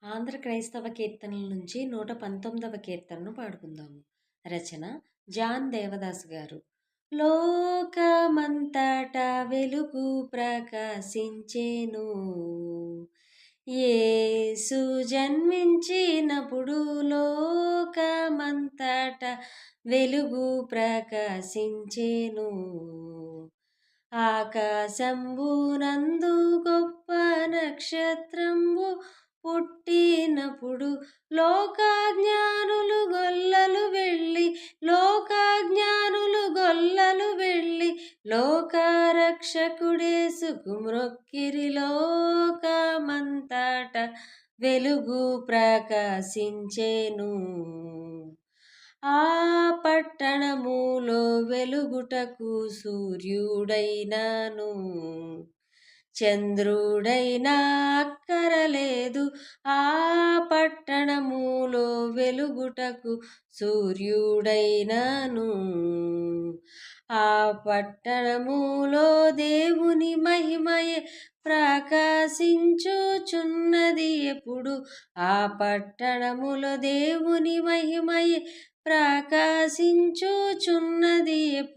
ఆంధ్ర క్రైస్తవ కీర్తనల నుంచి 119వ కీర్తనను పాడుకుందాము. రచన జాన్ దేవదాస్ గారు. లోకమంతటా వెలుగు ప్రకాశించెను. యేసు జన్మించినప్పుడు లోకమంతటా వెలుగు ప్రకాశించెను. ఆకాశంబునందు గొప్ప నక్షత్రంబు పుట్టినప్పుడు లోకాజ్ఞానులు గొల్లలు వెళ్ళి లోకరక్షకుడేసుకు మ్రొక్కిరి. లోకమంతట వెలుగు ప్రకాశించెను. ఆ పట్టణములో వెలుగుటకు సూర్యుడైనను చంద్రుడైనా అక్కరలేదు. ఆ పట్టణములో వెలుగుటకు సూర్యుడైనను ఆ పట్టణములో దేవుని మహిమయే ప్రకాశించుచున్నది ఎప్పుడు. ఆ పట్టణములో దేవుని మహిమయే ప్రకాశించుచున్నది ఎప్పుడు.